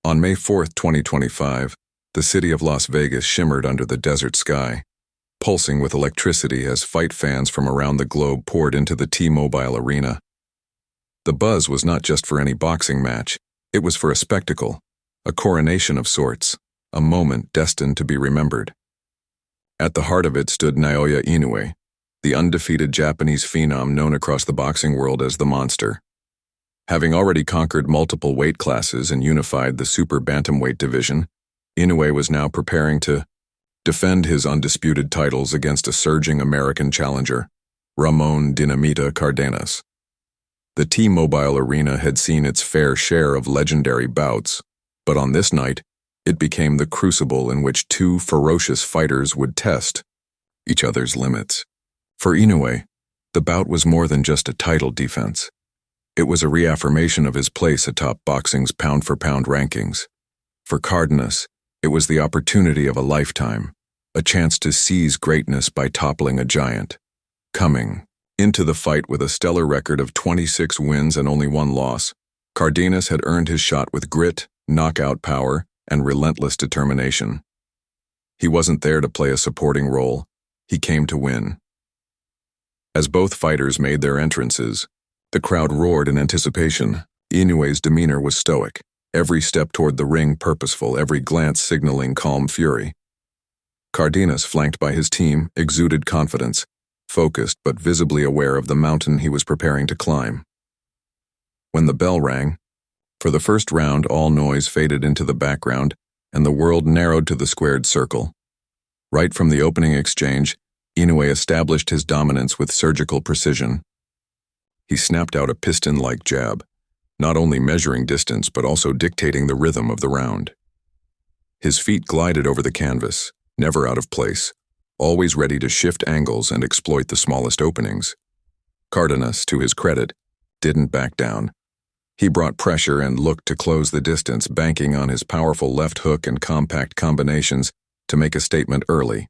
On May 4, 2025, the city of Las Vegas shimmered under the desert sky, pulsing with electricity as fight fans from around the globe poured into the T-Mobile Arena. The buzz was not just for any boxing match, it was for a spectacle, a coronation of sorts, a moment destined to be remembered. At the heart of it stood Naoya Inoue, the undefeated Japanese phenom known across the boxing world as the Monster. Having already conquered multiple weight classes and unified the super bantamweight division, Inoue was now preparing to defend his undisputed titles against a surging American challenger, Ramon Dinamita Cardenas. The T-Mobile Arena had seen its fair share of legendary bouts, but on this night, it became the crucible in which two ferocious fighters would test each other's limits. For Inoue, the bout was more than just a title defense. It was a reaffirmation of his place atop boxing's pound-for-pound rankings. For Cardenas, it was the opportunity of a lifetime, a chance to seize greatness by toppling a giant. Coming into the fight with a stellar record of 26 wins and only one loss, Cardenas had earned his shot with grit, knockout power, and relentless determination. He wasn't there to play a supporting role, he came to win. As both fighters made their entrances, the crowd roared in anticipation. Inoue's demeanor was stoic, every step toward the ring purposeful, every glance signaling calm fury. Cardenas, flanked by his team, exuded confidence, focused but visibly aware of the mountain he was preparing to climb. When the bell rang, for the first round all noise faded into the background and the world narrowed to the squared circle. Right from the opening exchange, Inoue established his dominance with surgical precision. He snapped out a piston-like jab, not only measuring distance but also dictating the rhythm of the round. His feet glided over the canvas, never out of place, always ready to shift angles and exploit the smallest openings. Cardenas, to his credit, didn't back down. He brought pressure and looked to close the distance, banking on his powerful left hook and compact combinations to make a statement early.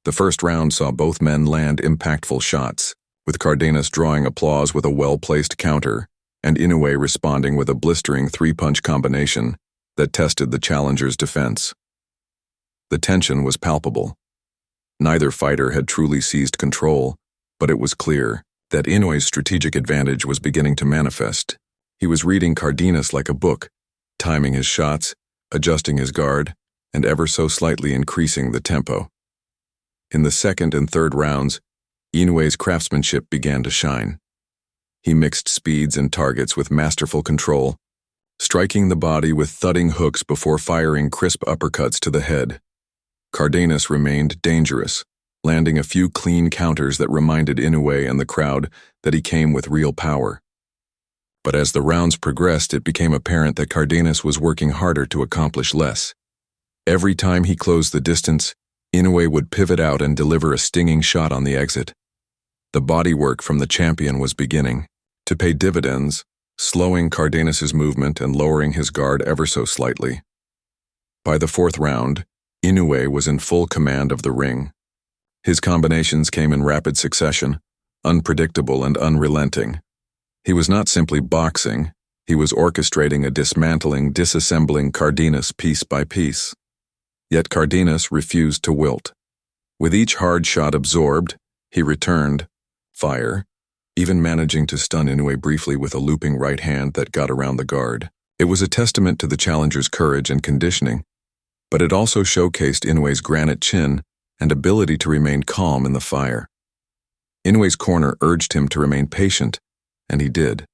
The first round saw both men land impactful shots, with Cardenas drawing applause with a well-placed counter, and Inoue responding with a blistering three-punch combination that tested the challenger's defense. The tension was palpable. Neither fighter had truly seized control, but it was clear that Inoue's strategic advantage was beginning to manifest. He was reading Cardenas like a book, timing his shots, adjusting his guard, and ever so slightly increasing the tempo. In the second and third rounds, Inoue's craftsmanship began to shine. He mixed speeds and targets with masterful control, striking the body with thudding hooks before firing crisp uppercuts to the head. Cardenas remained dangerous, landing a few clean counters that reminded Inoue and the crowd that he came with real power. But as the rounds progressed, it became apparent that Cardenas was working harder to accomplish less. Every time he closed the distance, Inoue would pivot out and deliver a stinging shot on the exit. The bodywork from the champion was beginning to pay dividends, slowing Cardenas's movement and lowering his guard ever so slightly. By the fourth round, Inoue was in full command of the ring. His combinations came in rapid succession, unpredictable and unrelenting. He was not simply boxing, he was orchestrating a dismantling, disassembling Cardenas piece by piece. Yet Cardenas refused to wilt. With each hard shot absorbed, he returned fire, even managing to stun Inoue briefly with a looping right hand that got around the guard. It was a testament to the challenger's courage and conditioning, but it also showcased Inoue's granite chin and ability to remain calm in the fire. Inoue's corner urged him to remain patient, and he did.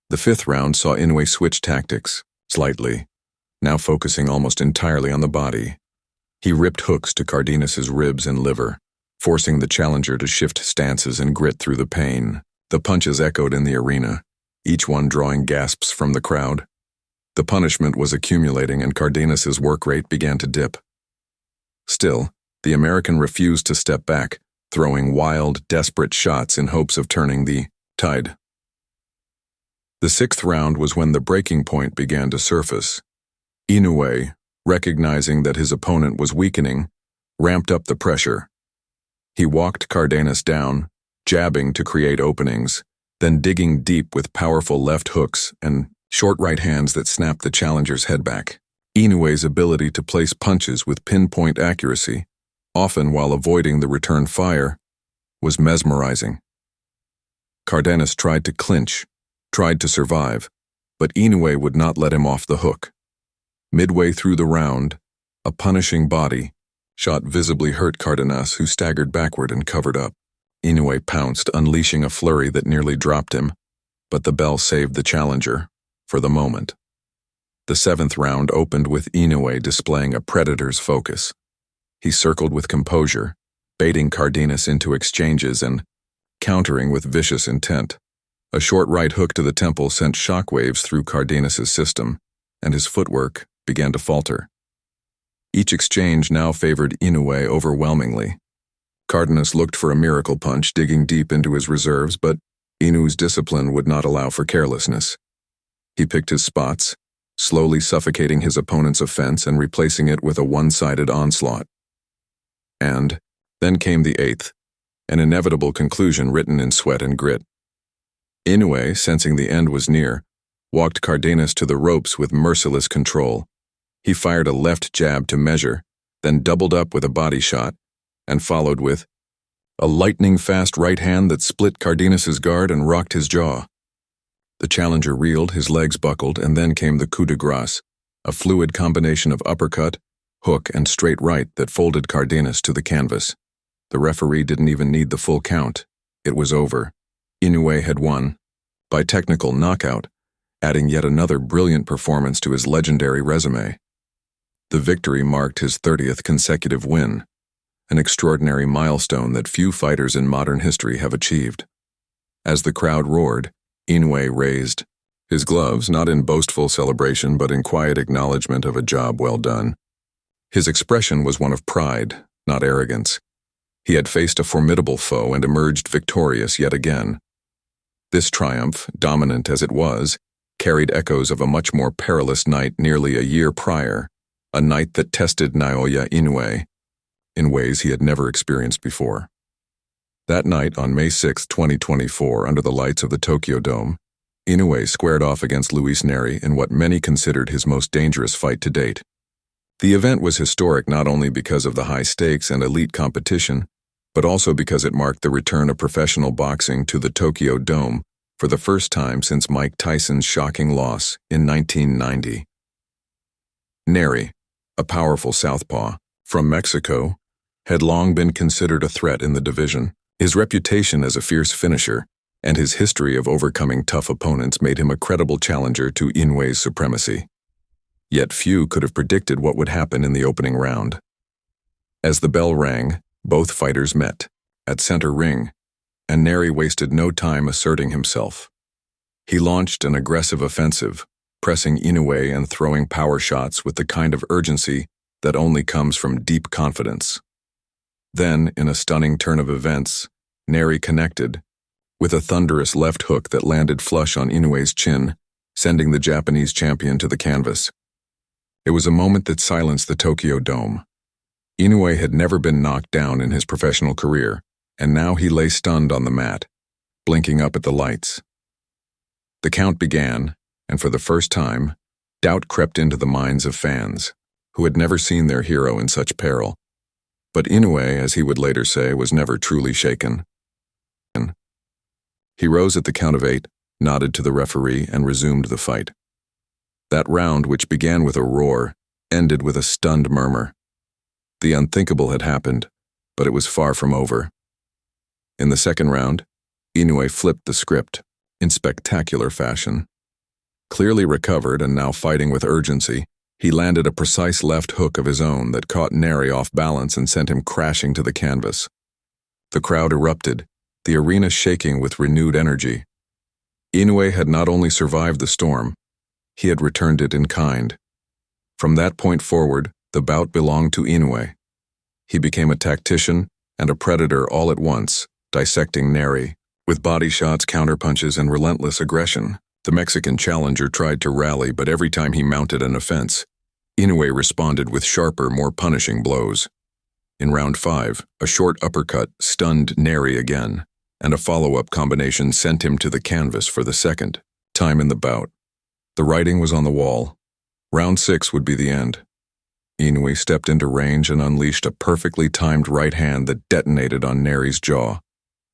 The fifth round saw Inoue switch tactics, slightly, now focusing almost entirely on the body. He ripped hooks to Cardenas's ribs and liver, forcing the challenger to shift stances and grit through the pain. The punches echoed in the arena, each one drawing gasps from the crowd. The punishment was accumulating and Cardenas's work rate began to dip. Still, the American refused to step back, throwing wild, desperate shots in hopes of turning the tide. The sixth round was when the breaking point began to surface. Inoue, recognizing that his opponent was weakening, ramped up the pressure. He walked Cardenas down, jabbing to create openings, then digging deep with powerful left hooks and Short right hands that snapped the challenger's head back. Inoue's ability to place punches with pinpoint accuracy, often while avoiding the return fire, was mesmerizing. Cardenas tried to clinch, tried to survive, but Inoue would not let him off the hook. Midway through the round, a punishing body shot visibly hurt Cardenas, who staggered backward and covered up. Inoue pounced, unleashing a flurry that nearly dropped him, but the bell saved the challenger, for the moment. The seventh round opened with Inoue displaying a predator's focus. He circled with composure, baiting Cardenas into exchanges and countering with vicious intent. A short right hook to the temple sent shockwaves through Cardenas's system, and his footwork began to falter. Each exchange now favored Inoue overwhelmingly. Cardenas looked for a miracle punch, digging deep into his reserves, but Inoue's discipline would not allow for carelessness. He picked his spots, slowly suffocating his opponent's offense and replacing it with a one-sided onslaught. And then came the eighth, an inevitable conclusion written in sweat and grit. Inoue, sensing the end was near, walked Cardenas to the ropes with merciless control. He fired a left jab to measure, then doubled up with a body shot, and followed with a lightning-fast right hand that split Cardenas's guard and rocked his jaw. The challenger reeled, his legs buckled, and then came the coup de grace, a fluid combination of uppercut, hook, and straight right that folded Cardenas to the canvas. The referee didn't even need the full count. It was over. Inoue had won, by technical knockout, adding yet another brilliant performance to his legendary resume. The victory marked his 30th consecutive win, an extraordinary milestone that few fighters in modern history have achieved. As the crowd roared, Inoue raised his gloves, not in boastful celebration but in quiet acknowledgement of a job well done. His expression was one of pride, not arrogance. He had faced a formidable foe and emerged victorious yet again. This triumph, dominant as it was, carried echoes of a much more perilous night nearly a year prior, a night that tested Naoya Inoue in ways he had never experienced before. That night, on May 6, 2024, under the lights of the Tokyo Dome, Inoue squared off against Luis Neri in what many considered his most dangerous fight to date. The event was historic not only because of the high stakes and elite competition, but also because it marked the return of professional boxing to the Tokyo Dome for the first time since Mike Tyson's shocking loss in 1990. Neri, a powerful southpaw from Mexico, had long been considered a threat in the division. His reputation as a fierce finisher and his history of overcoming tough opponents made him a credible challenger to Inoue's supremacy. Yet few could have predicted what would happen in the opening round. As the bell rang, both fighters met, at center ring, and Neri wasted no time asserting himself. He launched an aggressive offensive, pressing Inoue and throwing power shots with the kind of urgency that only comes from deep confidence. Then, in a stunning turn of events, Neri connected, with a thunderous left hook that landed flush on Inoue's chin, sending the Japanese champion to the canvas. It was a moment that silenced the Tokyo Dome. Inoue had never been knocked down in his professional career, and now he lay stunned on the mat, blinking up at the lights. The count began, and for the first time, doubt crept into the minds of fans, who had never seen their hero in such peril. But Inoue, as he would later say, was never truly shaken. He rose at the count of 8, nodded to the referee, and resumed the fight. That round, which began with a roar, ended with a stunned murmur. The unthinkable had happened, but it was far from over. In the second round, Inoue flipped the script, in spectacular fashion. Clearly recovered and now fighting with urgency, he landed a precise left hook of his own that caught Neri off balance and sent him crashing to the canvas. The crowd erupted, the arena shaking with renewed energy. Inoue had not only survived the storm, he had returned it in kind. From that point forward, the bout belonged to Inoue. He became a tactician and a predator all at once, dissecting Neri. With body shots, counterpunches, and relentless aggression, the Mexican challenger tried to rally, but every time he mounted an offense, Inoue responded with sharper, more punishing blows. In round 5, a short uppercut stunned Neri again, and a follow-up combination sent him to the canvas for the second time in the bout. The writing was on the wall. Round 6 would be the end. Inoue stepped into range and unleashed a perfectly timed right hand that detonated on Neri's jaw.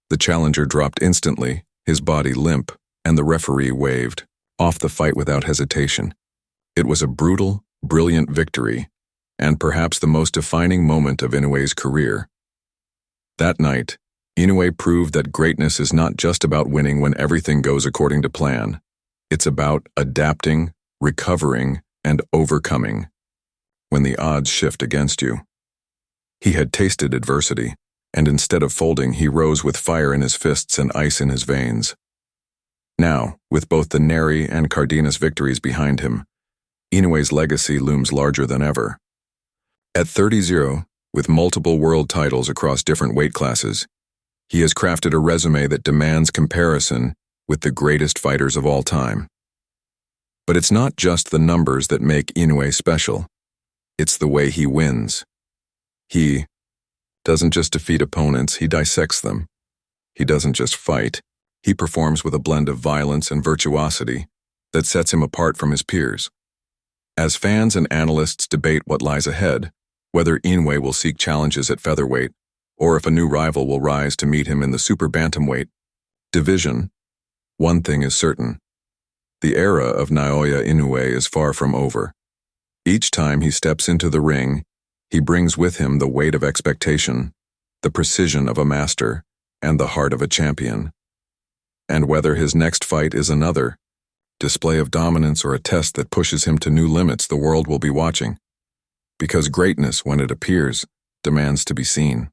The challenger dropped instantly, his body limp, and the referee waved off the fight without hesitation. It was a brutal, brilliant victory, and perhaps the most defining moment of Inoue's career. That night, Inoue proved that greatness is not just about winning when everything goes according to plan. It's about adapting, recovering, and overcoming when the odds shift against you. He had tasted adversity, and instead of folding, he rose with fire in his fists and ice in his veins. Now, with both the Neri and Cardenas victories behind him, Inoue's legacy looms larger than ever. At 30, with multiple world titles across different weight classes, he has crafted a resume that demands comparison with the greatest fighters of all time. But it's not just the numbers that make Inoue special. It's the way he wins. He doesn't just defeat opponents, he dissects them. He doesn't just fight, he performs with a blend of violence and virtuosity that sets him apart from his peers. As fans and analysts debate what lies ahead, whether Inoue will seek challenges at featherweight, or if a new rival will rise to meet him in the super bantamweight division, one thing is certain. The era of Naoya Inoue is far from over. Each time he steps into the ring, he brings with him the weight of expectation, the precision of a master, and the heart of a champion. And whether his next fight is another display of dominance or a test that pushes him to new limits, the world will be watching. Because greatness, when it appears, demands to be seen.